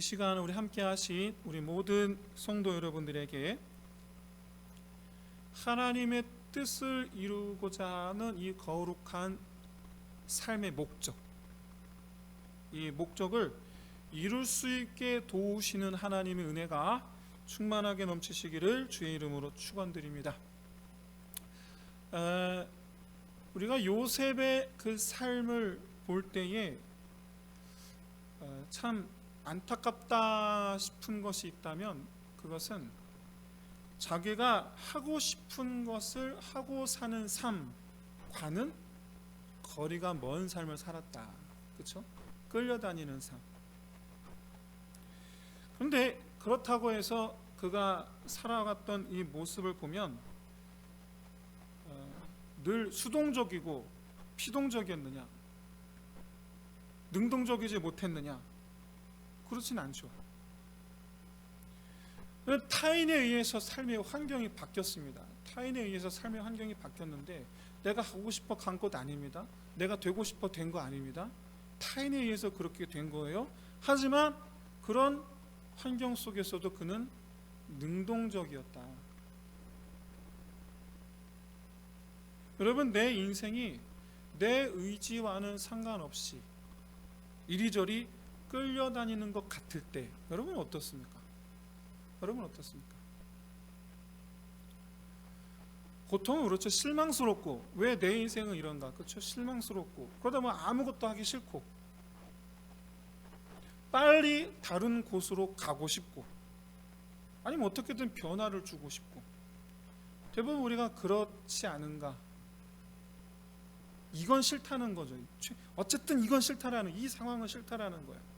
시간 우리 함께 하신 우리 모든 성도 여러분들에게 하나님의 뜻을 이루고자 하는 이 거룩한 삶의 목적, 이 목적을 이룰 수 있게 도우시는 하나님의 은혜가 충만하게 넘치시기를 주의 이름으로 축원드립니다. 우리가 요셉의 그 삶을 볼 때에 참 안타깝다 싶은 것이 있다면 그것은 자기가 하고 싶은 것을 하고 사는 삶과는 거리가 먼 삶을 살았다. 그렇죠? 끌려다니는 삶. 그런데 그렇다고 해서 그가 살아갔던 이 모습을 보면 늘 수동적이고 피동적이었느냐, 능동적이지 못했느냐? 그렇진 않죠. 타인에 의해서 삶의 환경이 바뀌었습니다. 타인에 의해서 삶의 환경이 바뀌었는데 내가 하고 싶어 간 것 아닙니다. 내가 되고 싶어 된 거 아닙니다. 타인에 의해서 그렇게 된 거예요. 하지만 그런 환경 속에서도 그는 능동적이었다. 여러분, 내 인생이 내 의지와는 상관없이 이리저리 끌려다니는 것 같을 때 여러분 어떻습니까? 여러분 어떻습니까? 보통은 그렇죠. 실망스럽고, 왜 내 인생은 이런가? 그렇죠. 실망스럽고, 그러다 보면 아무것도 하기 싫고, 빨리 다른 곳으로 가고 싶고, 아니면 어떻게든 변화를 주고 싶고, 대부분 우리가 그렇지 않은가? 이건 싫다는 거죠. 어쨌든 이건 싫다라는, 이 상황은 싫다라는 거예요.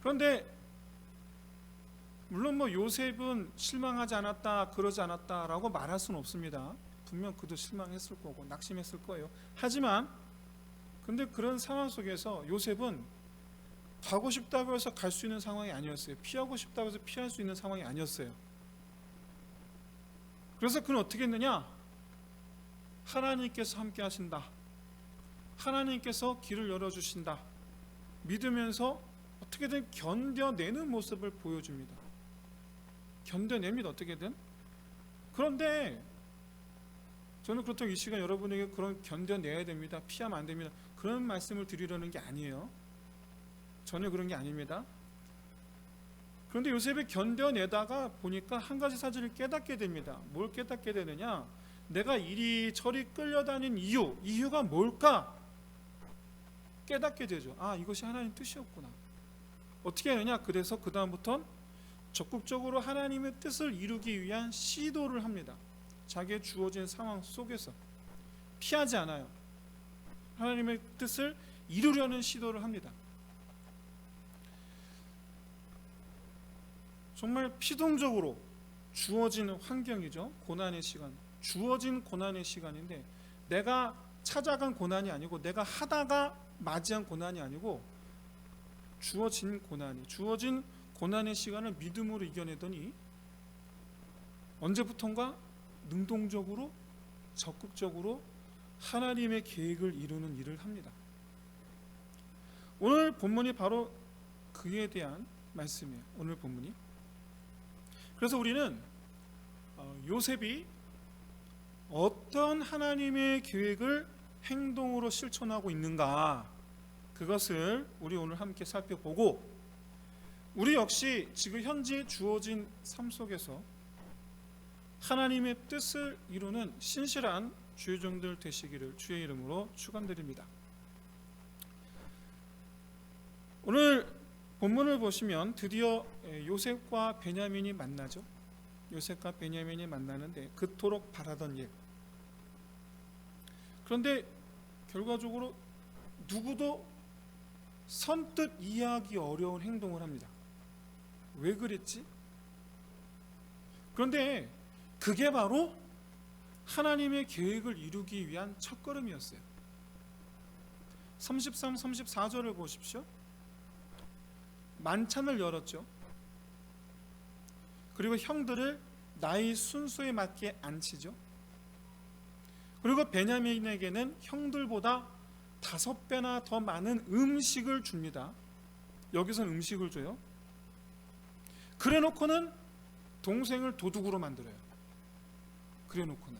그런데 물론 요셉은 실망하지 않았다, 그러지 않았다라고 말할 수는 없습니다. 분명 그도 실망했을 거고 낙심했을 거예요. 하지만 근데 그런 상황 속에서 요셉은 가고 싶다고 해서 갈 수 있는 상황이 아니었어요. 피하고 싶다고 해서 피할 수 있는 상황이 아니었어요. 그래서 그는 어떻게 했느냐? 하나님께서 함께 하신다, 하나님께서 길을 열어주신다 믿으면서 어떻게든 견뎌내는 모습을 보여줍니다. 견뎌냅니다. 어떻게든. 그런데 저는 그렇다고 이 시간 여러분에게 그런 견뎌내야 됩니다, 피하면 안 됩니다, 그런 말씀을 드리려는 게 아니에요. 전혀 그런 게 아닙니다. 그런데 요셉이 견뎌내다가 보니까 한 가지 사실을 깨닫게 됩니다. 뭘 깨닫게 되느냐? 내가 이리저리 끌려다닌 이유가 뭘까? 깨닫게 되죠. 아, 이것이 하나님 뜻이었구나. 어떻게 하느냐? 그래서 그 다음부터는 적극적으로 하나님의 뜻을 이루기 위한 시도를 합니다. 자기의 주어진 상황 속에서 피하지 않아요. 하나님의 뜻을 이루려는 시도를 합니다. 정말 피동적으로 주어진 환경이죠. 고난의 시간, 주어진 고난의 시간인데 내가 찾아간 고난이 아니고 내가 하다가 맞이한 고난이 아니고 주어진 고난의 시간을 믿음으로 이겨내더니 언제부턴가 능동적으로 적극적으로 하나님의 계획을 이루는 일을 합니다. 오늘 본문이 바로 그에 대한 말씀이에요. 오늘 본문이. 그래서 우리는 요셉이 어떤 하나님의 계획을 행동으로 실천하고 있는가, 그것을 우리 오늘 함께 살펴보고, 우리 역시 지금 현재 주어진 삶 속에서 하나님의 뜻을 이루는 신실한 주의 종들 되시기를 주의 이름으로 축원드립니다. 오늘 본문을 보시면 드디어 요셉과 베냐민이 만나죠. 요셉과 베냐민이 만나는데 그토록 바라던 일. 그런데 결과적으로 누구도 선뜻 이해하기 어려운 행동을 합니다. 왜 그랬지? 그런데 그게 바로 하나님의 계획을 이루기 위한 첫걸음이었어요. 33, 34절을 보십시오. 만찬을 열었죠. 그리고 형들을 나이 순서에 맞게 앉히죠. 그리고 베냐민에게는 형들보다 5배나 더 많은 음식을 줍니다. 여기서는 음식을 줘요. 그래 놓고는 동생을 도둑으로 만들어요. 그래 놓고는.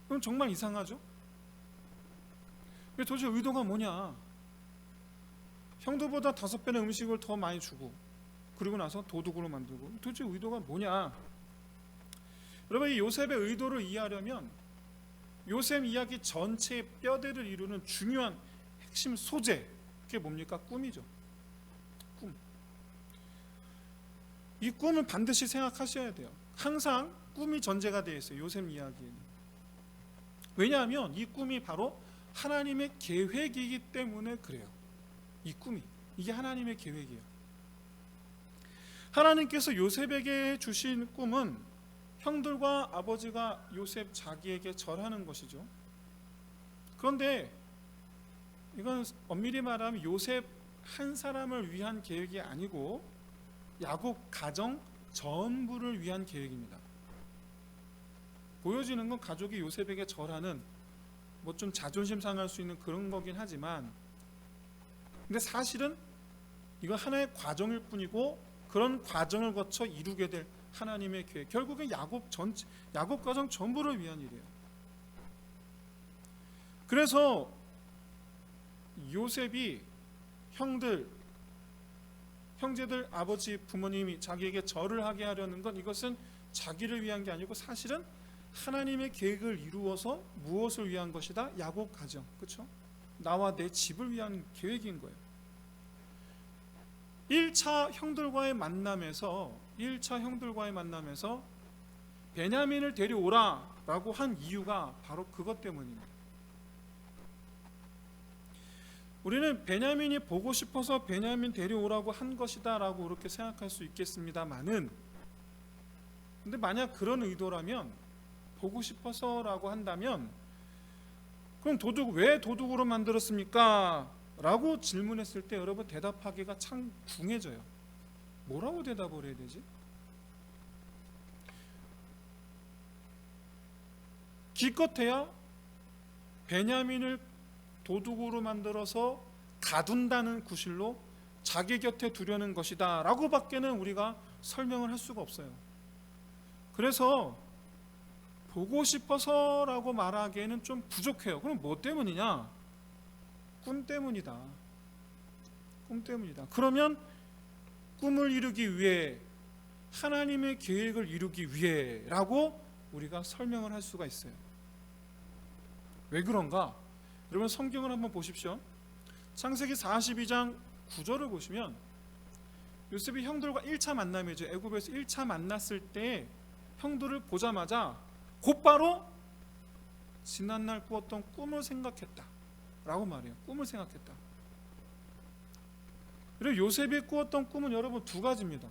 그럼 정말 이상하죠? 도대체 의도가 뭐냐? 형들보다 5배의 음식을 더 많이 주고 그리고 나서 도둑으로 만들고 도대체 의도가 뭐냐? 여러분, 이 요셉의 의도를 이해하려면 요셉 이야기 전체의 뼈대를 이루는 중요한 핵심 소재, 그게 뭡니까? 꿈이죠. 꿈. 이 꿈을 반드시 생각하셔야 돼요. 항상 꿈이 전제가 되어 있어요, 요셉 이야기에는. 왜냐하면 이 꿈이 바로 하나님의 계획이기 때문에 그래요. 이 꿈이, 이게 하나님의 계획이에요. 하나님께서 요셉에게 주신 꿈은 형들과 아버지가 요셉 자기에게 절하는 것이죠. 그런데 이건 엄밀히 말하면 요셉 한 사람을 위한 계획이 아니고 야곱 가정 전부를 위한 계획입니다. 보여지는 건 가족이 요셉에게 절하는 뭐 좀 자존심 상할 수 있는 그런 거긴 하지만, 근데 사실은 이건 하나의 과정일 뿐이고 그런 과정을 거쳐 이루게 될 하나님의 계획, 결국엔 야곱 가정 전부를 위한 일이에요. 그래서 요셉이 형제들, 아버지, 부모님이 자기에게 절을 하게 하려는 건 이것은 자기를 위한 게 아니고 사실은 하나님의 계획을 이루어서 무엇을 위한 것이다? 야곱 가정, 그렇죠? 나와 내 집을 위한 계획인 거예요. 1차 형들과의 만남에서 베냐민을 데려오라 라고 한 이유가 바로 그것 때문입니다. 우리는 베냐민이 보고 싶어서 베냐민 데려오라고 한 것이다 라고 그렇게 생각할 수 있겠습니다만은, 근데 만약 그런 의도라면, 보고 싶어서 라고 한다면, 그럼 왜 도둑으로 만들었습니까? 라고 질문했을 때 여러분 대답하기가 참 궁해져요. 뭐라고 대답을 해야 되지? 기껏해야 베냐민을 도둑으로 만들어서 가둔다는 구실로 자기 곁에 두려는 것이다 라고 밖에는 우리가 설명을 할 수가 없어요. 그래서 보고 싶어서 라고 말하기에는 좀 부족해요. 그럼 뭐 때문이냐? 꿈 때문이다. 그러면 꿈을 이루기 위해, 하나님의 계획을 이루기 위해 라고 우리가 설명을 할 수가 있어요. 왜 그런가? 여러분 성경을 한번 보십시오. 창세기 42장 9절을 보시면 요셉이 형들과 1차 만남이죠. 애굽에서 1차 만났을 때 형들을 보자마자 곧바로 지난날 꾸었던 꿈을 생각했다 라고 말해요. 꿈을 생각했다. 그리고 요셉이 꾸었던 꿈은 여러분 두 가지입니다.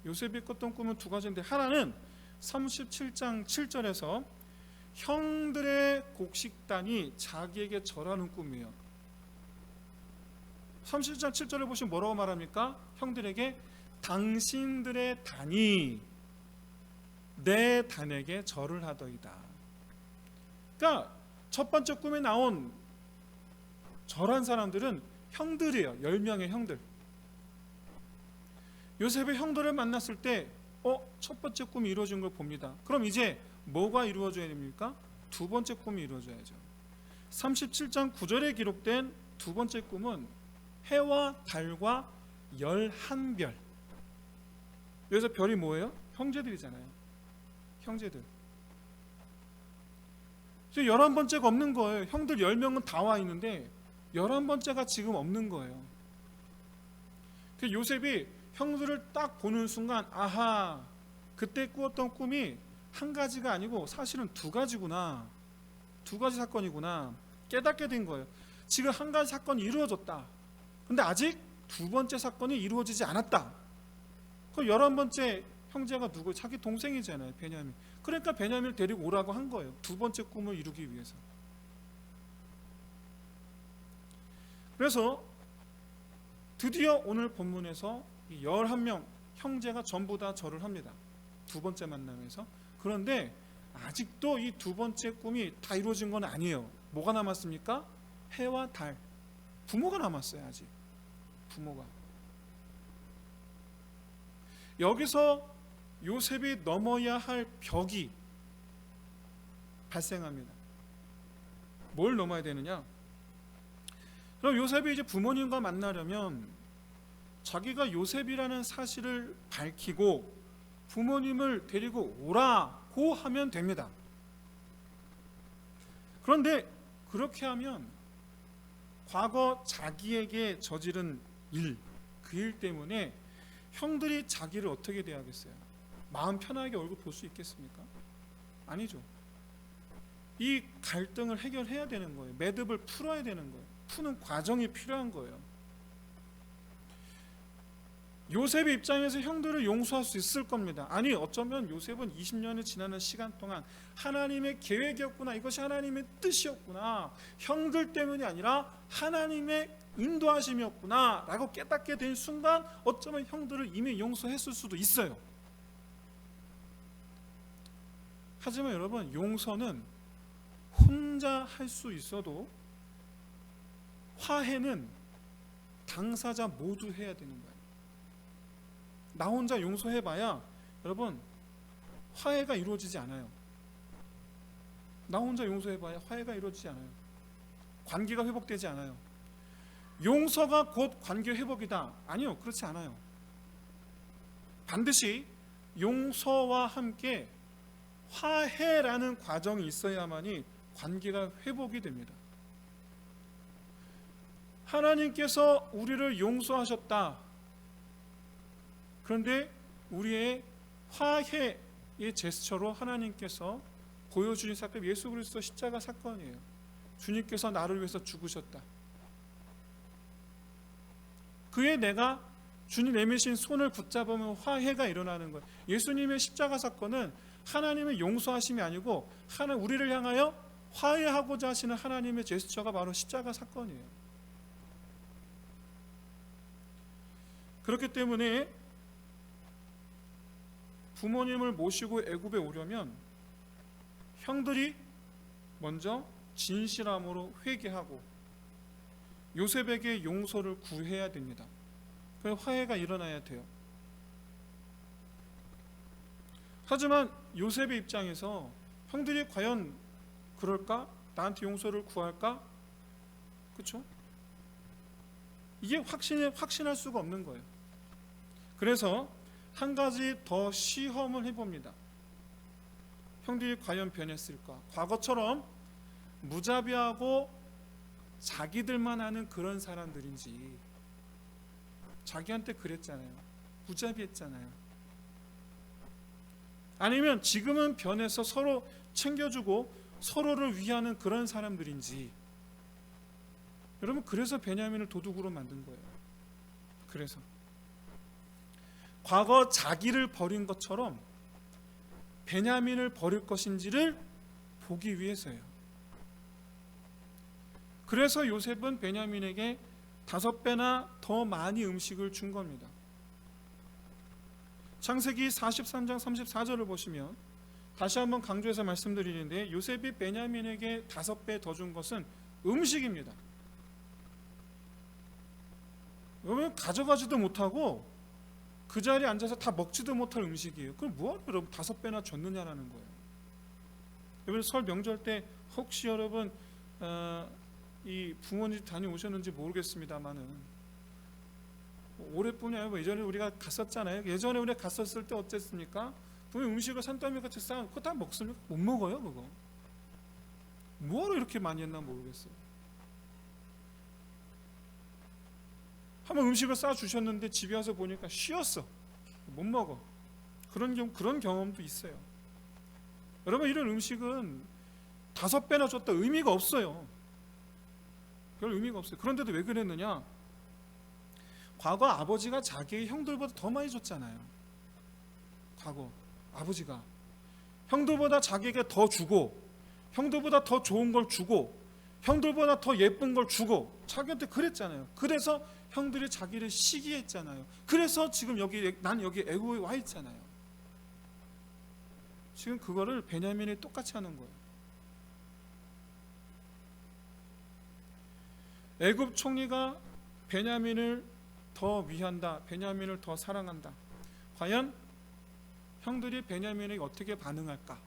요셉이 꿨던 꿈은 두 가지인데, 하나는 37장 7절에서 형들의 곡식단이 자기에게 절하는 꿈이에요. 37장 7절을 보시면 뭐라고 말합니까? 형들에게 당신들의 단이 내 단에게 절을 하더이다. 그러니까 첫 번째 꿈에 나온 절한 사람들은 형들이에요. 10명의 형들. 요셉의 형들을 만났을 때 첫 번째 꿈이 이루어진 걸 봅니다. 그럼 이제 뭐가 이루어져야 됩니까? 두 번째 꿈이 이루어져야죠. 37장 9절에 기록된 두 번째 꿈은 해와 달과 11별. 여기서 별이 뭐예요? 형제들이잖아요. 형제들. 11번째가 없는 거예요. 형들 10명은 다 와 있는데 11번째가 지금 없는 거예요. 요셉이 형들을 딱 보는 순간, 아하, 그때 꾸었던 꿈이 한 가지가 아니고 사실은 두 가지구나, 두 가지 사건이구나 깨닫게 된 거예요. 지금 한 가지 사건이 이루어졌다. 근데 아직 두 번째 사건이 이루어지지 않았다. 그 11번째 형제가 누구? 자기 동생이잖아요, 베냐민. 그러니까 베냐민을 데리고 오라고 한 거예요. 두 번째 꿈을 이루기 위해서. 그래서 드디어 오늘 본문에서 11명 형제가 전부 다 절을 합니다. 두 번째 만남에서. 그런데 아직도 이 두 번째 꿈이 다 이루어진 건 아니에요. 뭐가 남았습니까? 해와 달, 부모가 남았어요. 아직 부모가. 여기서 요셉이 넘어야 할 벽이 발생합니다. 뭘 넘어야 되느냐? 그럼 요셉이 이제 부모님과 만나려면 자기가 요셉이라는 사실을 밝히고 부모님을 데리고 오라고 하면 됩니다. 그런데 그렇게 하면 과거 자기에게 저지른 일, 그 일 때문에 형들이 자기를 어떻게 대하겠어요? 마음 편하게 얼굴 볼 수 있겠습니까? 아니죠. 이 갈등을 해결해야 되는 거예요. 매듭을 풀어야 되는 거예요. 푸는 과정이 필요한 거예요. 요셉의 입장에서 형들을 용서할 수 있을 겁니다. 아니, 어쩌면 요셉은 20년이 지나는 시간 동안 하나님의 계획이었구나, 이것이 하나님의 뜻이었구나, 형들 때문이 아니라 하나님의 인도하심이었구나 라고 깨닫게 된 순간 어쩌면 형들을 이미 용서했을 수도 있어요. 하지만 여러분, 용서는 혼자 할 수 있어도 화해는 당사자 모두 해야 되는 거예요. 나 혼자 용서해봐야 여러분 화해가 이루어지지 않아요. 나 혼자 용서해봐야 화해가 이루어지지 않아요. 관계가 회복되지 않아요. 용서가 곧 관계 회복이다. 아니요, 그렇지 않아요. 반드시 용서와 함께 화해라는 과정이 있어야만이 관계가 회복이 됩니다. 하나님께서 우리를 용서하셨다. 그런데 우리의 화해의 제스처로 하나님께서 보여주신 사건, 예수 그리스도 십자가 사건이에요. 주님께서 나를 위해서 죽으셨다. 그에 내가 주님 내미신 손을 붙잡으면 화해가 일어나는 거예요. 예수님의 십자가 사건은 하나님의 용서하심이 아니고 우리를 향하여 화해하고자 하시는 하나님의 제스처가 바로 십자가 사건이에요. 그렇기 때문에 부모님을 모시고 애굽에 오려면 형들이 먼저 진실함으로 회개하고 요셉에게 용서를 구해야 됩니다. 그래서 화해가 일어나야 돼요. 하지만 요셉의 입장에서 형들이 과연 그럴까? 나한테 용서를 구할까? 그렇죠? 이게 확신할 수가 없는 거예요. 그래서 한 가지 더 시험을 해봅니다. 형들이 과연 변했을까? 과거처럼 무자비하고 자기들만 아는 그런 사람들인지, 자기한테 그랬잖아요. 무자비했잖아요. 아니면 지금은 변해서 서로 챙겨주고 서로를 위하는 그런 사람들인지. 여러분, 그래서 베냐민을 도둑으로 만든 거예요. 그래서 과거 자기를 버린 것처럼 베냐민을 버릴 것인지를 보기 위해서예요. 그래서 요셉은 베냐민에게 5배나 더 많이 음식을 준 겁니다. 창세기 43장 34절을 보시면 다시 한번 강조해서 말씀드리는데, 요셉이 베냐민에게 5배 더 준 것은 음식입니다. 여러분, 가져가지도 못하고 그 자리에 앉아서 다 먹지도 못할 음식이에요. 그럼 뭐하러 여러분 5배나 줬느냐라는 거예요. 여러분, 설 명절 때 혹시 여러분 이 부모님 집 다녀오셨는지 모르겠습니다만은, 올해뿐이 아니고 예전에 우리가 갔었잖아요. 예전에 우리가 갔었을 때 어땠습니까? 분명 음식을 산더미같이 쌓아놓고 그거 다 먹습니까? 못 먹어요. 그거 뭐하러 이렇게 많이 했나 모르겠어요. 한번 음식을 싸주셨는데 집에 와서 보니까 쉬었어. 못 먹어. 그런 경험도 있어요. 여러분, 이런 음식은 5배나 줬다 의미가 없어요. 별 의미가 없어요. 그런데도 왜 그랬느냐? 과거 아버지가 자기의 형들보다 더 많이 줬잖아요. 과거 아버지가 형들보다 자기에게 더 주고, 형들보다 더 좋은 걸 주고, 형들보다 더 예쁜 걸 주고, 자기한테 그랬잖아요. 그래서 형들이 자기를 시기했잖아요. 그래서 지금 난 여기 애굽에 와 있잖아요. 지금 그거를 베냐민이 똑같이 하는 거예요. 애굽 총리가 베냐민을 더 위한다. 베냐민을 더 사랑한다. 과연 형들이 베냐민에게 어떻게 반응할까?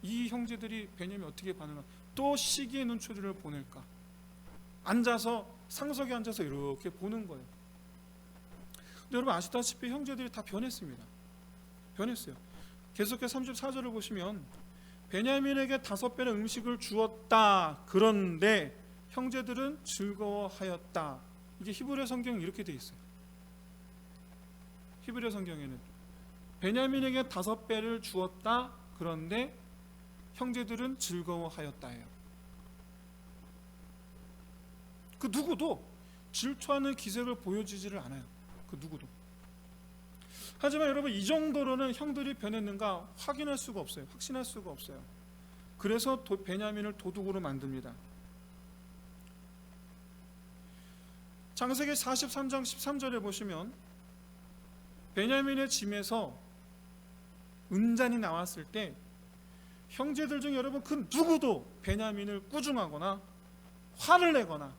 이 형제들이 베냐민 어떻게 반응할까? 또 시기의 눈초리를 보낼까? 앉아서 상석에 앉아서 이렇게 보는 거예요. 근데 여러분 아시다시피 형제들이 다 변했습니다. 변했어요. 계속해서 34절을 보시면 베냐민에게 5배의 음식을 주었다. 그런데 형제들은 즐거워하였다. 이게 히브리 성경에 이렇게 돼 있어요. 히브리 성경에는 베냐민에게 5배를 주었다. 그런데 형제들은 즐거워하였다예요. 그 누구도 질투하는 기색을 보여주지를 않아요. 그 누구도. 하지만 여러분 이 정도로는 형들이 변했는가 확인할 수가 없어요. 확신할 수가 없어요. 그래서 베냐민을 도둑으로 만듭니다. 창세기 43장 13절에 보시면 베냐민의 짐에서 은잔이 나왔을 때 형제들 중 여러분 그 누구도 베냐민을 꾸중하거나 화를 내거나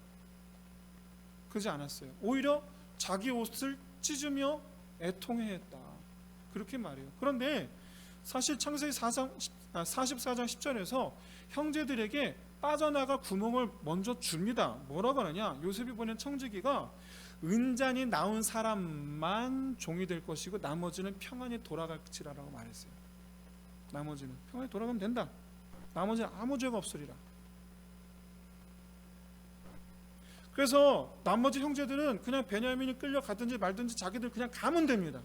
그러지 않았어요. 오히려 자기 옷을 찢으며 애통해했다. 그렇게 말해요. 그런데 사실 창세기 44장 10절에서 형제들에게 빠져나가 구멍을 먼저 줍니다. 뭐라고 하느냐? 요셉이 보낸 청지기가 은잔이 나온 사람만 종이 될 것이고 나머지는 평안히 돌아갈지라라고 말했어요. 나머지는 평안히 돌아가면 된다. 나머지는 아무 죄가 없으리라. 그래서 나머지 형제들은 그냥 베냐민이 끌려가든지 말든지 자기들 그냥 가면 됩니다.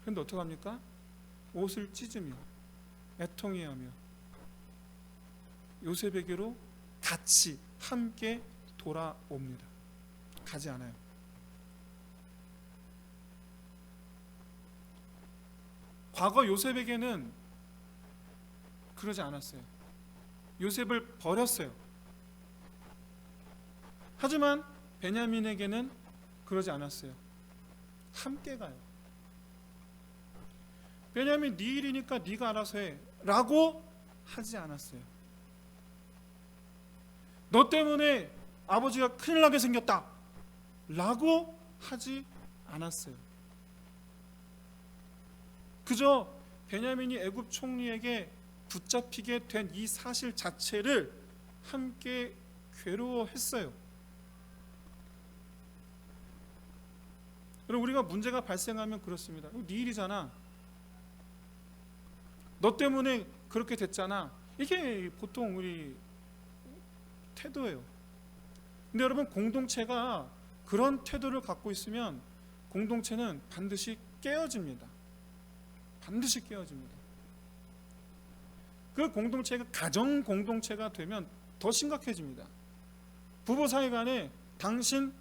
그런데 어떡합니까? 옷을 찢으며 애통해하며 요셉에게로 같이 함께 돌아옵니다. 가지 않아요. 과거 요셉에게는 그러지 않았어요. 요셉을 버렸어요. 하지만 베냐민에게는 그러지 않았어요. 함께 가요. 베냐민 네 일이니까 네가 알아서 해 라고 하지 않았어요. 너 때문에 아버지가 큰일 나게 생겼다 라고 하지 않았어요. 그저 베냐민이 애굽 총리에게 붙잡히게 된 이 사실 자체를 함께 괴로워했어요. 그럼 우리가 문제가 발생하면 그렇습니다. 네 일이잖아. 너 때문에 그렇게 됐잖아. 이게 보통 우리 태도예요. 근데 여러분 공동체가 그런 태도를 갖고 있으면 공동체는 반드시 깨어집니다. 반드시 깨어집니다. 그 공동체가 가정 공동체가 되면 더 심각해집니다. 부부 사이 간에 당신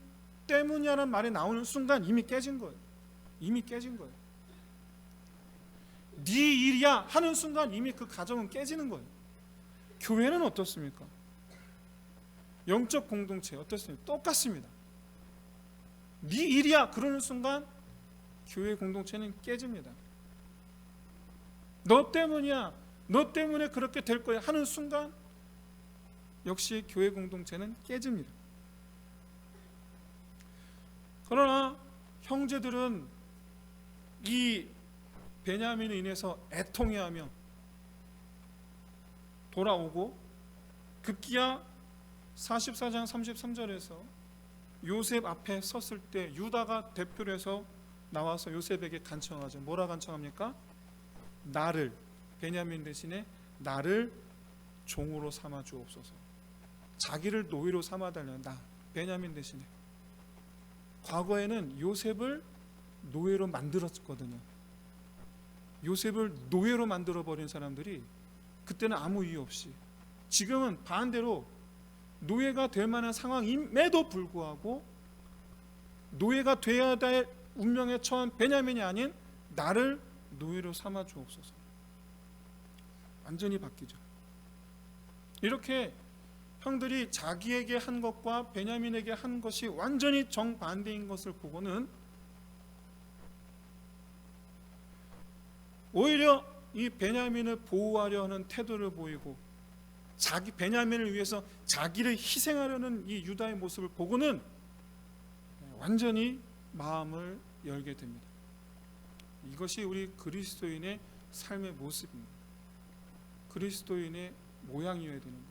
때문이라는 말이 나오는 순간 이미 깨진 거예요. 이미 깨진 거예요. 네 일이야 하는 순간 이미 그 가정은 깨지는 거예요. 교회는 어떻습니까? 영적 공동체 어떻습니까? 똑같습니다. 네 일이야 그러는 순간 교회 공동체는 깨집니다. 너 때문이야, 너 때문에 그렇게 될 거야 하는 순간 역시 교회 공동체는 깨집니다. 그러나 형제들은 이 베냐민으로 인해서 애통해하며 돌아오고 급기야 44장 33절에서 요셉 앞에 섰을 때 유다가 대표로 해서 나와서 요셉에게 간청하죠. 뭐라 간청합니까? 나를, 베냐민 대신에 나를 종으로 삼아 주옵소서. 자기를 노예로 삼아달라는 나, 베냐민 대신에. 과거에는 요셉을 노예로 만들었거든요. 요셉을 노예로 만들어버린 사람들이 그때는 아무 이유 없이, 지금은 반대로 노예가 될 만한 상황임에도 불구하고 노예가 되어야 될 운명에 처한 베냐민이 아닌 나를 노예로 삼아 주옵소서. 완전히 바뀌죠. 이렇게 형들이 자기에게 한 것과 베냐민에게 한 것이 완전히 정반대인 것을 보고는 오히려 이 베냐민을 보호하려 하는 태도를 보이고 자기 베냐민을 위해서 자기를 희생하려는 이 유다의 모습을 보고는 완전히 마음을 열게 됩니다. 이것이 우리 그리스도인의 삶의 모습입니다. 그리스도인의 모양이어야 되는 거예요.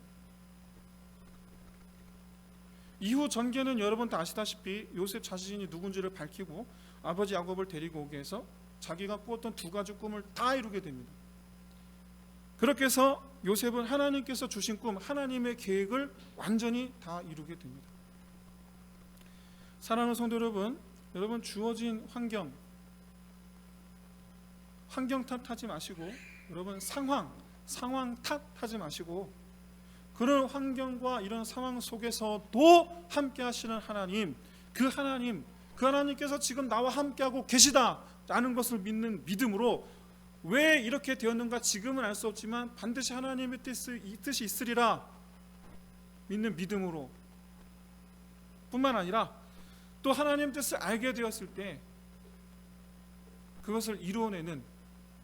이후 전개는 여러분 다 아시다시피 요셉 자신이 누군지를 밝히고 아버지 야곱을 데리고 오게 해서 자기가 꾸었던 두 가지 꿈을 다 이루게 됩니다. 그렇게 해서 요셉은 하나님께서 주신 꿈, 하나님의 계획을 완전히 다 이루게 됩니다. 사랑하는 성도 여러분 주어진 환경 탓하지 마시고, 여러분 상황 탓하지 마시고, 그런 환경과 이런 상황 속에서도 함께 하시는 하나님, 그 하나님께서 지금 나와 함께하고 계시다라는 것을 믿는 믿음으로, 왜 이렇게 되었는가 지금은 알 수 없지만 반드시 하나님의 뜻이 있으리라 믿는 믿음으로 뿐만 아니라 또 하나님의 뜻을 알게 되었을 때 그것을 이루어내는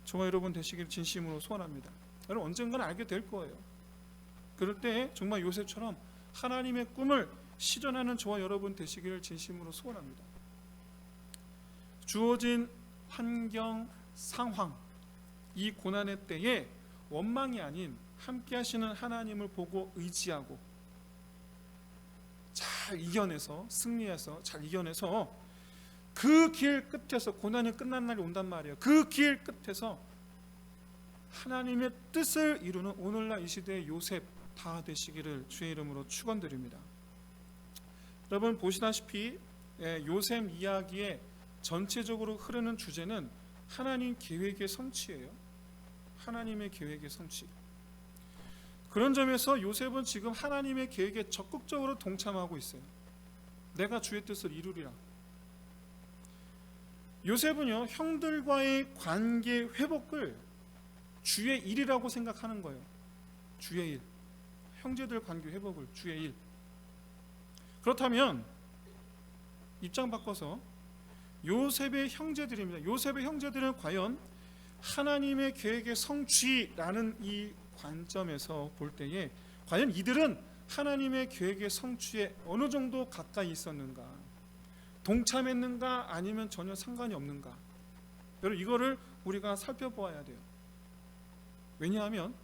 저와 여러분 되시길 진심으로 소원합니다. 여러분 언젠가는 알게 될 거예요. 그럴 때 정말 요셉처럼 하나님의 꿈을 실현하는 저와 여러분 되시기를 진심으로 소원합니다. 주어진 환경, 상황, 이 고난의 때에 원망이 아닌 함께 하시는 하나님을 보고 의지하고 잘 이겨내서, 승리해서 잘 이겨내서 그 길 끝에서, 고난이 끝난 날이 온단 말이에요. 그 길 끝에서 하나님의 뜻을 이루는 오늘날 이 시대의 요셉 다 되시기를 주의 이름으로 축원드립니다. 여러분 보시다시피 요셉 이야기의 전체적으로 흐르는 주제는 하나님 계획의 성취예요. 하나님의 계획의 성취. 그런 점에서 요셉은 지금 하나님의 계획에 적극적으로 동참하고 있어요. 내가 주의 뜻을 이루리라. 요셉은요, 형들과의 관계 회복을 주의 일이라고 생각하는 거예요. 주의 일. 형제들 관계 회복을 주의 일. 그렇다면 입장 바꿔서 요셉의 형제들입니다. 요셉의 형제들은 과연 하나님의 계획의 성취라는 이 관점에서 볼 때에 과연 이들은 하나님의 계획의 성취에 어느 정도 가까이 있었는가, 동참했는가, 아니면 전혀 상관이 없는가. 여러분 이거를 우리가 살펴보아야 돼요. 왜냐하면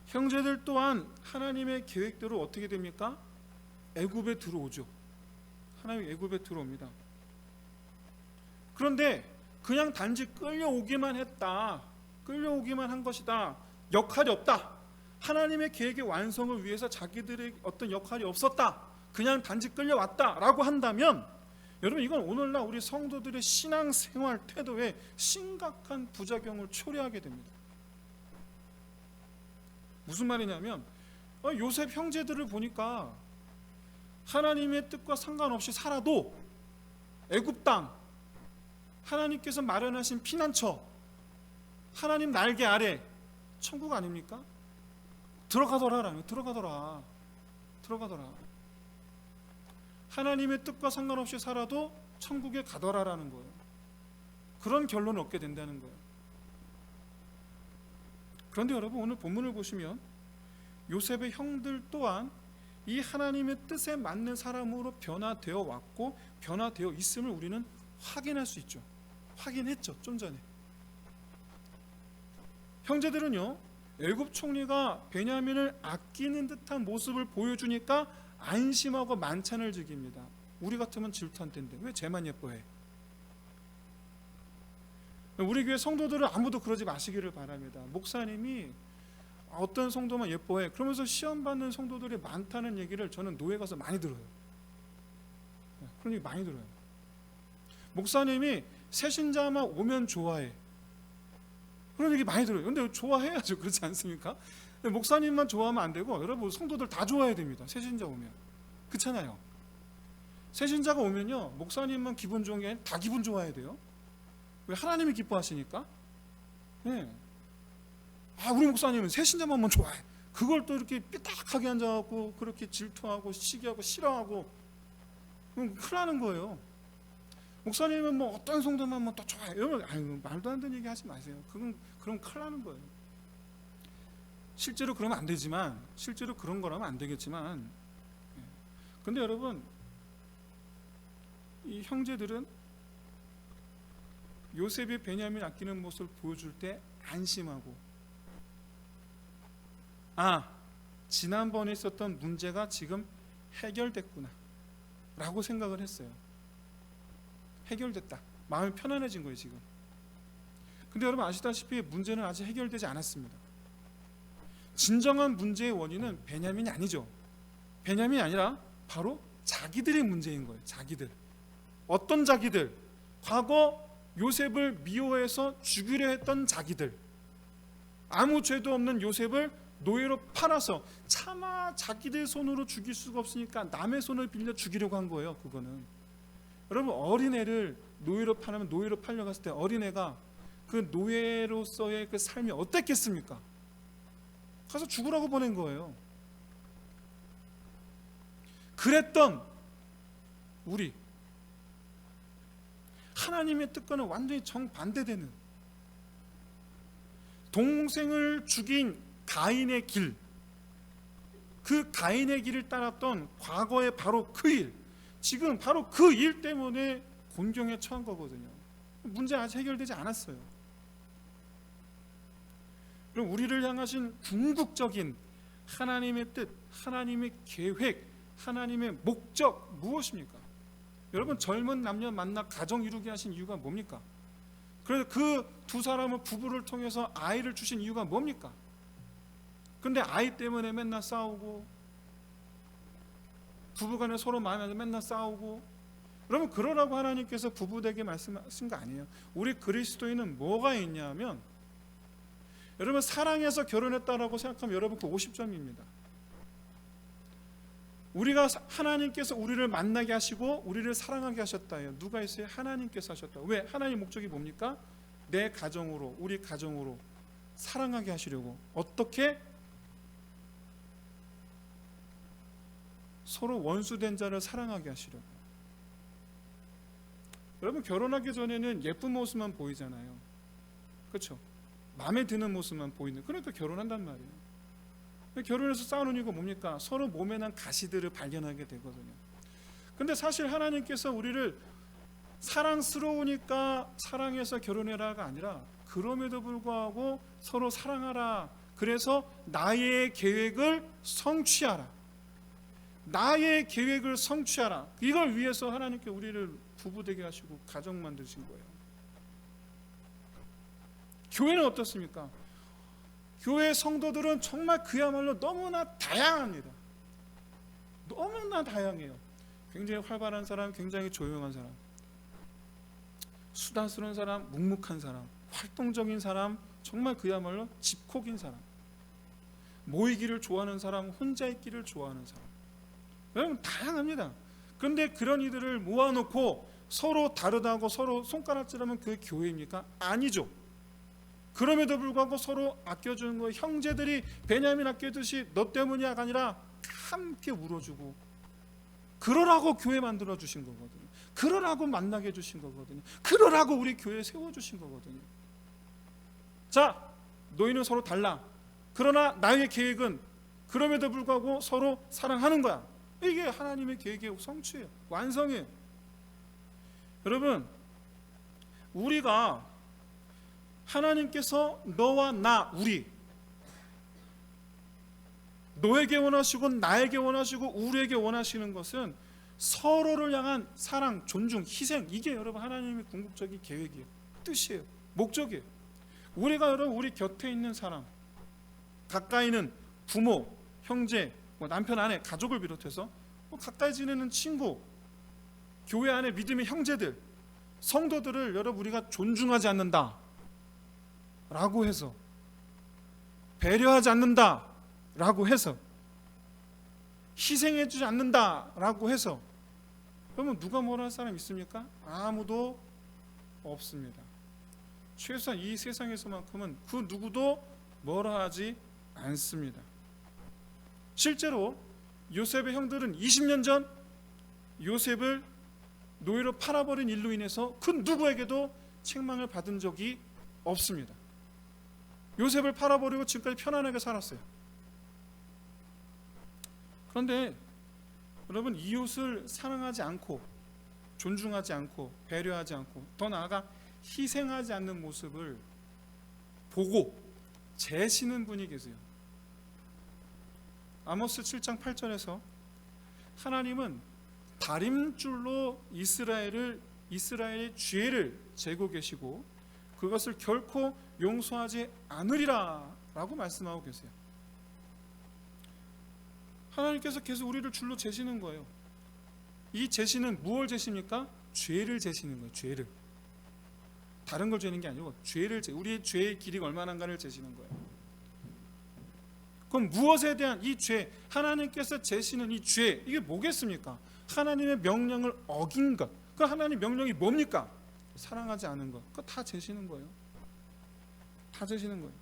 형제들 또한 하나님의 계획대로 어떻게 됩니까? 애굽에 들어오죠. 하나님 애굽에 들어옵니다. 그런데 그냥 단지 끌려오기만 했다, 끌려오기만 한 것이다, 역할이 없다, 하나님의 계획의 완성을 위해서 자기들의 어떤 역할이 없었다, 그냥 단지 끌려왔다 라고 한다면 여러분 이건 오늘날 우리 성도들의 신앙생활 태도에 심각한 부작용을 초래하게 됩니다. 무슨 말이냐면 요셉 형제들을 보니까 하나님의 뜻과 상관없이 살아도 애굽 땅, 하나님께서 마련하신 피난처, 하나님 날개 아래 천국 아닙니까? 들어가더라. 하나님의 뜻과 상관없이 살아도 천국에 가더라라는 거예요. 그런 결론을 얻게 된다는 거예요. 그런데 여러분 오늘 본문을 보시면 요셉의 형들 또한 이 하나님의 뜻에 맞는 사람으로 변화되어 왔고 변화되어 있음을 우리는 확인할 수 있죠. 확인했죠, 좀 전에. 형제들은요, 애굽 총리가 베냐민을 아끼는 듯한 모습을 보여주니까 안심하고 만찬을 즐깁니다. 우리 같으면 질투할 텐데 왜 쟤만 예뻐해? 우리 교회 성도들은 아무도 그러지 마시기를 바랍니다. 목사님이 어떤 성도만 예뻐해 그러면서 시험 받는 성도들이 많다는 얘기를 저는 노예 가서 많이 들어요. 그런 얘기 많이 들어요. 목사님이 새신자만 오면 좋아해, 그런 얘기 많이 들어요. 근데 좋아해야죠, 그렇지 않습니까? 목사님만 좋아하면 안 되고 여러분 성도들 다 좋아해야 됩니다. 새신자 오면. 그렇잖아요. 새신자가 오면요, 목사님만 기분 좋은 게 아니라 다 기분 좋아야 돼요. 왜? 하나님이 기뻐하시니까. 네. 우리 목사님은 새신자만 좋아해. 그걸 또 이렇게 삐딱하게 앉아갖고 그렇게 질투하고 시기하고 싫어하고 그럼 큰일 나는 거예요. 목사님은 뭐 어떤 성도만 또 좋아해. 여러분 말도 안 되는 얘기 하지 마세요. 그럼 큰일 나는 거예요. 실제로 그러면 안 되지만, 실제로 그런 거라면 안 되겠지만, 근데 여러분 이 형제들은 요셉이 베냐민 아끼는 모습을 보여줄 때 안심하고, 지난번에 있었던 문제가 지금 해결됐구나 라고 생각을 했어요. 해결됐다. 마음이 편안해진 거예요 지금. 근데 여러분 아시다시피 문제는 아직 해결되지 않았습니다. 진정한 문제의 원인은 베냐민이 아니죠. 베냐민이 아니라 바로 자기들의 문제인 거예요. 자기들. 어떤 자기들? 과거 요셉을 미워해서 죽이려 했던 자기들. 아무 죄도 없는 요셉을 노예로 팔아서 차마 자기들 손으로 죽일 수가 없으니까 남의 손을 빌려 죽이려고 한 거예요. 그거는 여러분 어린애를 노예로 팔면, 노예로 팔려갔을 때 어린애가 그 노예로서의 그 삶이 어땠겠습니까? 가서 죽으라고 보낸 거예요. 그랬던 우리, 하나님의 뜻과는 완전히 정반대되는, 동생을 죽인 가인의 길, 그 가인의 길을 따랐던 과거의 바로 그 일, 지금 바로 그 일 때문에 곤경에 처한 거거든요. 문제 아직 해결되지 않았어요. 그럼 우리를 향하신 궁극적인 하나님의 뜻, 하나님의 계획, 하나님의 목적 무엇입니까? 여러분 젊은 남녀 만나 가정 이루게 하신 이유가 뭡니까? 그래서 그 두 사람은 부부를 통해서 아이를 주신 이유가 뭡니까? 근데 아이 때문에 맨날 싸우고, 부부간에 서로 마음에 안 들면 맨날 싸우고, 여러분 그러라고 하나님께서 부부에게 말씀하신 거 아니에요. 우리 그리스도인은 뭐가 있냐면, 여러분 사랑해서 결혼했다라고 생각하면 여러분 그 50점입니다. 우리가 하나님께서 우리를 만나게 하시고 우리를 사랑하게 하셨다요. 누가 있어요? 하나님께서 하셨다. 왜? 하나님 목적이 뭡니까? 내 가정으로, 우리 가정으로 사랑하게 하시려고. 어떻게? 서로 원수된 자를 사랑하게 하시려고. 여러분 결혼하기 전에는 예쁜 모습만 보이잖아요. 그렇죠? 마음에 드는 모습만 보이는, 그러니까 결혼한단 말이에요. 결혼해서 싸우는 이유가 뭡니까? 서로 몸에 난 가시들을 발견하게 되거든요. 근데 사실 하나님께서 우리를 사랑스러우니까 사랑해서 결혼해라가 아니라, 그럼에도 불구하고 서로 사랑하라. 그래서 나의 계획을 성취하라. 나의 계획을 성취하라. 이걸 위해서 하나님께 우리를 부부되게 하시고 가정 만드신 거예요. 교회는 어떻습니까? 교회 성도들은 정말 그야말로 너무나 다양합니다. 너무나 다양해요. 굉장히 활발한 사람, 굉장히 조용한 사람, 수다스러운 사람, 묵묵한 사람, 활동적인 사람, 정말 그야말로 집콕인 사람, 모이기를 좋아하는 사람, 혼자 있기를 좋아하는 사람. 여러분 다양합니다. 그런데 그런 이들을 모아놓고 서로 다르다고 서로 손가락질하면 그게 교회입니까? 아니죠. 그럼에도 불구하고 서로 아껴주는 거예요. 형제들이 베냐민 아껴듯이 너 때문이야가 아니라 함께 울어주고, 그러라고 교회 만들어 주신 거거든요. 그러라고 만나게 해주신 거거든요. 그러라고 우리 교회에 세워주신 거거든요. 자, 너희는 서로 달라. 그러나 나의 계획은 그럼에도 불구하고 서로 사랑하는 거야. 이게 하나님의 계획의 성취예요. 완성이에요. 여러분 우리가, 하나님께서 너와 나, 우리, 너에게 원하시고 나에게 원하시고 우리에게 원하시는 것은 서로를 향한 사랑, 존중, 희생, 이게 여러분 하나님의 궁극적인 계획이에요. 뜻이에요. 목적이에요. 우리가 여러분 우리 곁에 있는 사람, 가까이는 부모, 형제, 남편, 아내, 가족을 비롯해서 가까이 지내는 친구, 교회 안에 믿음의 형제들, 성도들을 여러분 우리가 존중하지 않는다 라고 해서, 배려하지 않는다 라고 해서, 희생해주지 않는다 라고 해서, 그러면 누가 뭐라 할 사람 있습니까? 아무도 없습니다. 최소한 이 세상에서만큼은 그 누구도 뭐라 하지 않습니다. 실제로 요셉의 형들은 20년 전 요셉을 노예로 팔아버린 일로 인해서 그 누구에게도 책망을 받은 적이 없습니다. 요셉을 팔아버리고 지금까지 편안하게 살았어요. 그런데 여러분 이웃을 사랑하지 않고 존중하지 않고 배려하지 않고 더 나아가 희생하지 않는 모습을 보고 재시는 분이 계세요. 아모스 7장 8절에서 하나님은 다림줄로 이스라엘의 죄를 재고 계시고 그것을 결코 용서하지 않으리라 라고 말씀하고 계세요. 하나님께서 계속 우리를 줄로 재시는 거예요. 이 재시는 무엇을 재십니까? 죄를 재시는 거예요. 죄를. 다른 걸 재는 게 아니고 죄를 우리의 죄의 길이가 얼마나인가를 재시는 거예요. 그럼 무엇에 대한 이 죄, 하나님께서 재시는 이 죄, 이게 뭐겠습니까? 하나님의 명령을 어긴 것. 그 하나님 명령이 뭡니까? 사랑하지 않은 것. 그거 다 재시는 거예요. 다 재시는 거예요.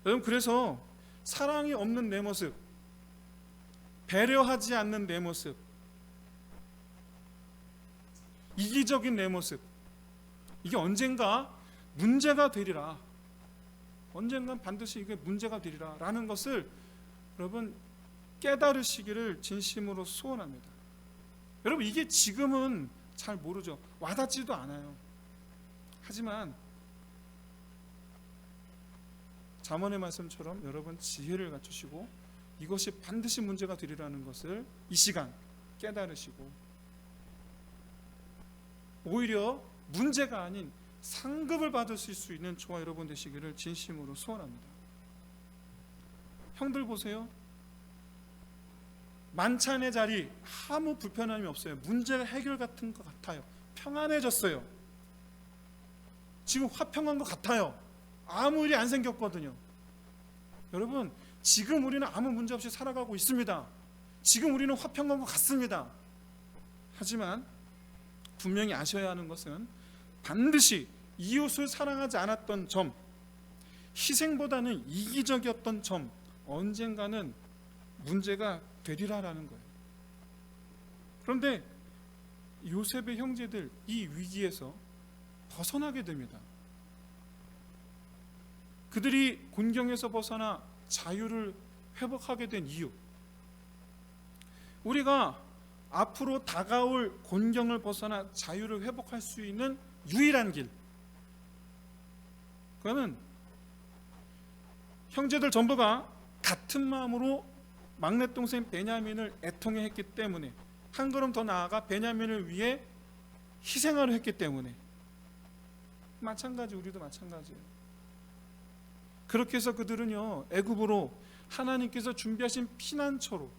여러분, 그래서 사랑이 없는 내 모습, 배려하지 않는 내 모습, 이기적인 내 모습, 이게 언젠가 문제가 되리라. 언젠간 반드시 이게 문제가 되리라 라는 것을 여러분 깨달으시기를 진심으로 소원합니다. 여러분, 이게 지금은 잘 모르죠. 와닿지도 않아요. 하지만 잠언의 말씀처럼 여러분 지혜를 갖추시고 이것이 반드시 문제가 되리라는 것을 이 시간 깨달으시고 오히려 문제가 아닌 상급을 받으실 수 있는 저와 여러분 되시기를 진심으로 소원합니다. 형들 보세요. 만찬의 자리 아무 불편함이 없어요. 문제 해결 같은 것 같아요. 평안해졌어요. 지금 화평한 것 같아요. 아무 일이 안 생겼거든요. 여러분, 지금 우리는 아무 문제 없이 살아가고 있습니다. 지금 우리는 화평한 것 같습니다. 하지만 분명히 아셔야 하는 것은 반드시 이웃을 사랑하지 않았던 점, 희생보다는 이기적이었던 점, 언젠가는 문제가 되리라라는 거예요. 그런데 요셉의 형제들 이 위기에서 벗어나게 됩니다. 그들이 곤경에서 벗어나 자유를 회복하게 된 이유, 우리가 앞으로 다가올 곤경을 벗어나 자유를 회복할 수 있는 유일한 길, 그거는 형제들 전부가 같은 마음으로 막내 동생 베냐민을 애통해 했기 때문에, 한 걸음 더 나아가 베냐민을 위해 희생하려 했기 때문에, 마찬가지 우리도 마찬가지예요. 그렇게 해서 그들은요 애굽으로 하나님께서 준비하신 피난처로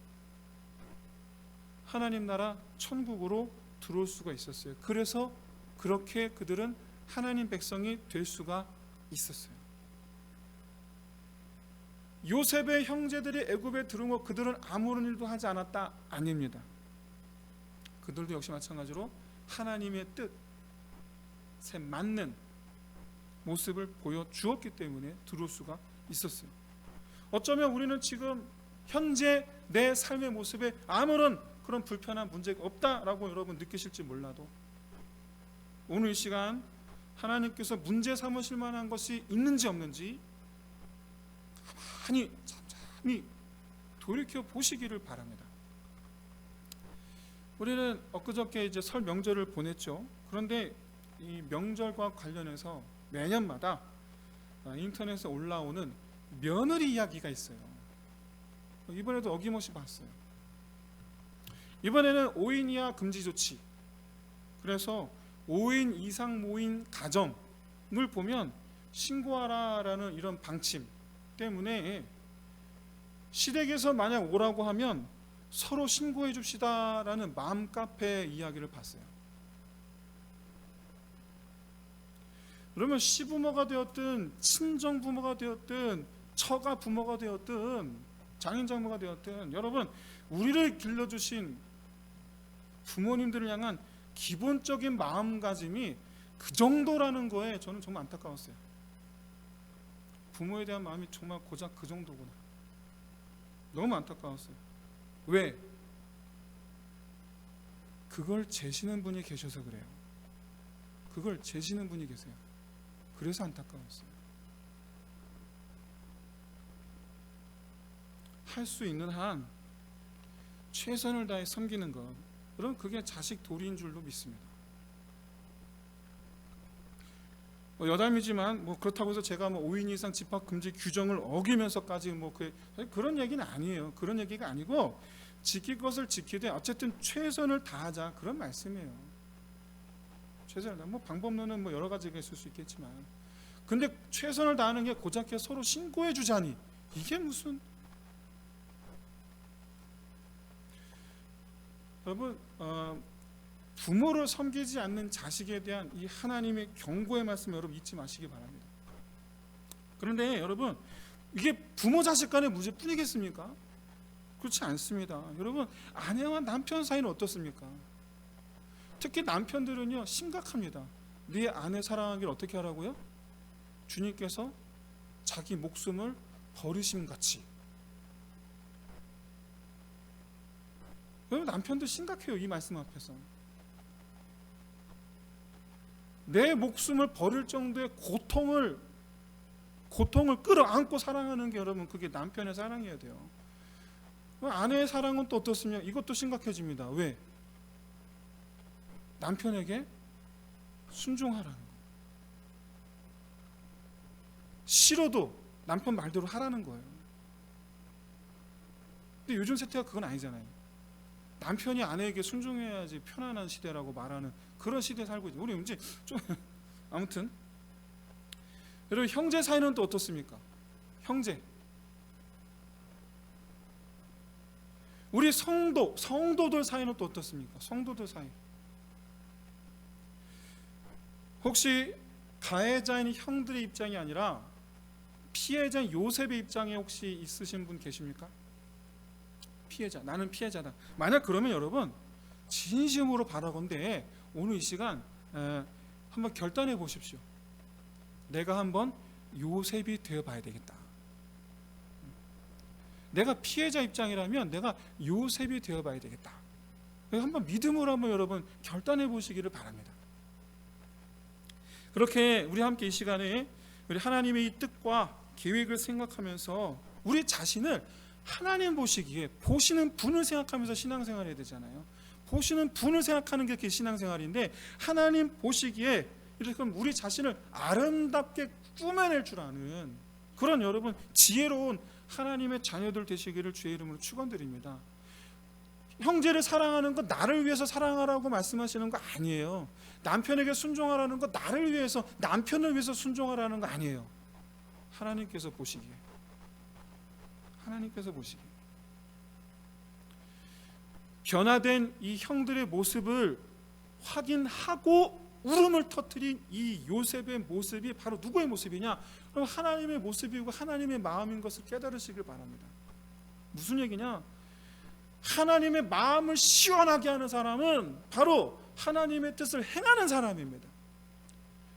하나님 나라 천국으로 들어올 수가 있었어요. 그래서 그렇게 그들은 하나님 백성이 될 수가 있었어요. 요셉의 형제들이 애굽에 들어온 것, 그들은 아무런 일도 하지 않았다? 아닙니다. 그들도 역시 마찬가지로 하나님의 뜻에 맞는 모습을 보여주었기 때문에 들어올 수가 있었어요. 어쩌면 우리는 지금 현재 내 삶의 모습에 아무런 그런 불편한 문제가 없다라고 여러분 느끼실지 몰라도, 오늘 이 시간 하나님께서 문제 삼으실 만한 것이 있는지 없는지 가만히 잠잠히 돌이켜 보시기를 바랍니다. 우리는 엊그저께 이제 설 명절을 보냈죠. 그런데 이 명절과 관련해서 매년마다 인터넷에 올라오는 며느리 이야기가 있어요. 이번에도 어김없이 봤어요. 이번에는 5인 이하 금지 조치, 그래서 5인 이상 모인 가정을 보면 신고하라라는 이런 방침 때문에 시댁에서 만약 오라고 하면 서로 신고해 줍시다라는 맘카페 이야기를 봤어요. 그러면 시부모가 되었든 친정부모가 되었든 처가 부모가 되었든 장인장모가 되었든, 여러분 우리를 길러주신 부모님들을 향한 기본적인 마음가짐이 그 정도라는 거에 저는 정말 안타까웠어요. 부모에 대한 마음이 정말 고작 그 정도구나. 너무 안타까웠어요. 왜? 그걸 재시는 분이 계셔서 그래요. 그걸 재시는 분이 계세요. 그래서 안타까웠어요. 할 수 있는 한 최선을 다해 섬기는 것, 여러분 그게 자식 도리인 줄로 믿습니다. 여담이지만 그렇다고 해서 제가 5인 이상 집합 금지 규정을 어기면서까지 그런 얘기는 아니에요. 그런 얘기가 아니고 지킬 것을 지키되 어쨌든 최선을 다하자, 그런 말씀이에요. 최선을 다. 방법론은 여러 가지가 있을 수 있겠지만, 근데 최선을 다하는 게 고작 서로 신고해 주자니 이게 무슨. 여러분 부모를 섬기지 않는 자식에 대한 이 하나님의 경고의 말씀 여러분 잊지 마시기 바랍니다. 그런데 여러분 이게 부모 자식 간의 문제뿐이겠습니까? 그렇지 않습니다. 여러분 아내와 남편 사이는 어떻습니까? 특히 남편들은요 심각합니다. 네 아내 사랑하기를 어떻게 하라고요? 주님께서 자기 목숨을 버리심 같이. 여러분 남편도 심각해요. 이 말씀 앞에서 내 목숨을 버릴 정도의 고통을 끌어안고 사랑하는 게 여러분 그게 남편의 사랑이어야 돼요. 아내의 사랑은 또 어떻습니까? 이것도 심각해집니다. 왜? 남편에게 순종하라는 거예요. 싫어도 남편 말대로 하라는 거예요. 근데 요즘 세태가 그건 아니잖아요. 남편이 아내에게 순종해야지 편안한 시대라고 말하는 그런 시대에 살고 있죠. 우리 이제 좀 아무튼 여러분 형제 사이는 또 어떻습니까? 형제. 우리 성도들 사이는 또 어떻습니까? 성도들 사이. 혹시 가해자인 형들의 입장이 아니라 피해자인 요셉의 입장에 혹시 있으신 분 계십니까? 피해자, 나는 피해자다. 만약 그러면 여러분 진심으로 바라건대 오늘 이 시간 한번 결단해 보십시오. 내가 한번 요셉이 되어봐야 되겠다. 내가 피해자 입장이라면 내가 요셉이 되어봐야 되겠다. 한번 믿음으로 한번 여러분 결단해 보시기를 바랍니다. 그렇게 우리 함께 이 시간에 우리 하나님의 이 뜻과 계획을 생각하면서 우리 자신을 하나님 보시기에 보시는 분을 생각하면서 신앙생활 해야 되잖아요. 보시는 분을 생각하는 게 신앙생활인데 하나님 보시기에 이렇게 우리 자신을 아름답게 꾸며낼 줄 아는 그런 여러분 지혜로운 하나님의 자녀들 되시기를 주의 이름으로 축원드립니다. 형제를 사랑하는 것 나를 위해서 사랑하라고 말씀하시는 거 아니에요. 남편에게 순종하라는 것 나를 위해서 남편을 위해서 순종하라는 거 아니에요. 하나님께서 보시기에 변화된 이 형들의 모습을 확인하고 울음을 터뜨린 이 요셉의 모습이 바로 누구의 모습이냐? 그럼 하나님의 모습이고 하나님의 마음인 것을 깨달으시길 바랍니다. 무슨 얘기냐? 하나님의 마음을 시원하게 하는 사람은 바로 하나님의 뜻을 행하는 사람입니다.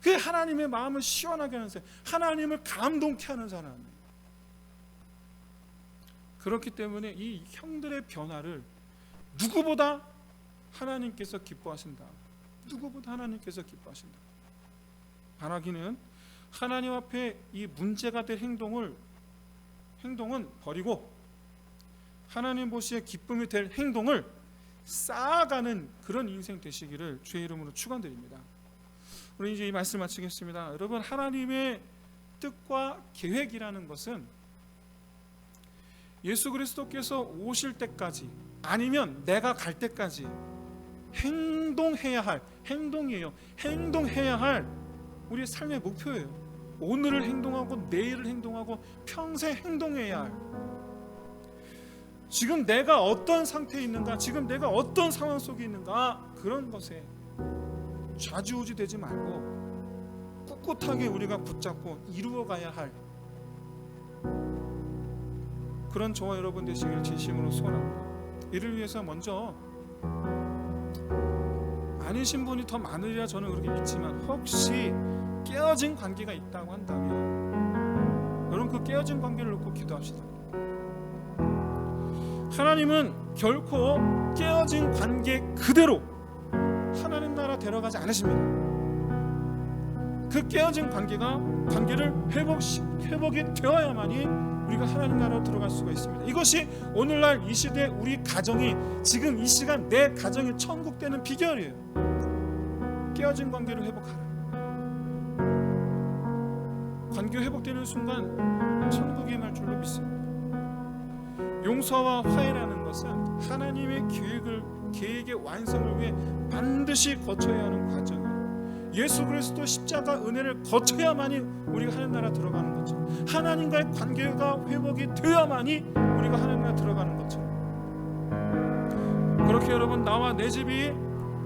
그 하나님의 마음을 시원하게 하는 사람, 하나님을 감동케 하는 사람입니다. 그렇기 때문에 이 형들의 변화를 누구보다 하나님께서 기뻐하신다. 누구보다 하나님께서 기뻐하신다. 바라기는 하나님 앞에 이 문제가 될 행동은 버리고 하나님 보시기에 기쁨이 될 행동을 쌓아가는 그런 인생 되시기를 주의 이름으로 축원드립니다. 우리 이제 이 말씀 마치겠습니다. 여러분 하나님의 뜻과 계획이라는 것은 예수 그리스도께서 오실 때까지 아니면 내가 갈 때까지 행동해야 할 행동이에요. 행동해야 할 우리의 삶의 목표예요. 오늘을 행동하고 내일을 행동하고 평생 행동해야 할 지금 내가 어떤 상태에 있는가, 지금 내가 어떤 상황 속에 있는가 그런 것에 좌지우지 되지 말고 꿋꿋하게 우리가 붙잡고 이루어가야 할 그런 저와 여러분 되시기를 진심으로 소원합니다. 이를 위해서 먼저 아니신 분이 더 많으리라 저는 그렇게 믿지만 혹시 깨어진 관계가 있다고 한다면 여러분 그 깨어진 관계를 놓고 기도합시다. 하나님은 결코 깨어진 관계 그대로 하나님 나라 데려가지 않으십니다. 그 깨어진 관계를 회복이 되어야만이 우리가 하나님 나라로 들어갈 수가 있습니다. 이것이 오늘날 이 시대 우리 가정이 지금 이 시간 내 가정이 천국 되는 비결이에요. 깨어진 관계를 회복하라. 관계 회복되는 순간 천국이 임할 줄로 믿습니다. 용서와 화해라는 것은 하나님의 계획의 완성을 위해 반드시 거쳐야 하는 과정이에요. 예수 그리스도 십자가 은혜를 거쳐야만이 우리가 하나님 나라 들어가는 것처럼, 하나님과의 관계가 회복이 되어야만이 우리가 하나님 나라 들어가는 것처럼, 그렇게 여러분 나와 내 집이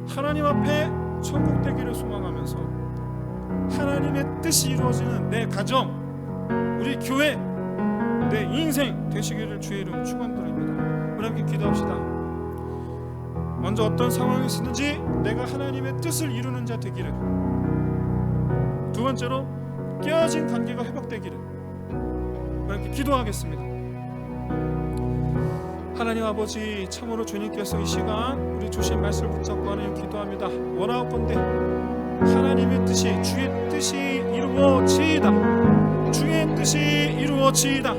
하나님 앞에 천국 되기를 소망하면서 하나님의 뜻이 이루어지는 내 가정, 우리 교회, 내 인생 되시기를 주의 이름 축원드립니다. 우리 함께 기도합시다. 먼저 어떤 상황이 있었는지 내가 하나님의 뜻을 이루는 자 되기를, 두 번째로 깨어진 관계가 회복되기를, 우리 함께 기도하겠습니다. 하나님 아버지, 참으로 주님께서 이 시간 우리 주신 말씀을 붙잡고 하나님 기도합니다. 원하옵건대 하나님의 뜻이, 주의 뜻이 이루어지이다. 주의 뜻이 이루어지이다.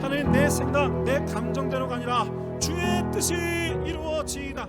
하나님, 내 생각, 내 감정대로가 아니라 주의 뜻이 이루어지이다.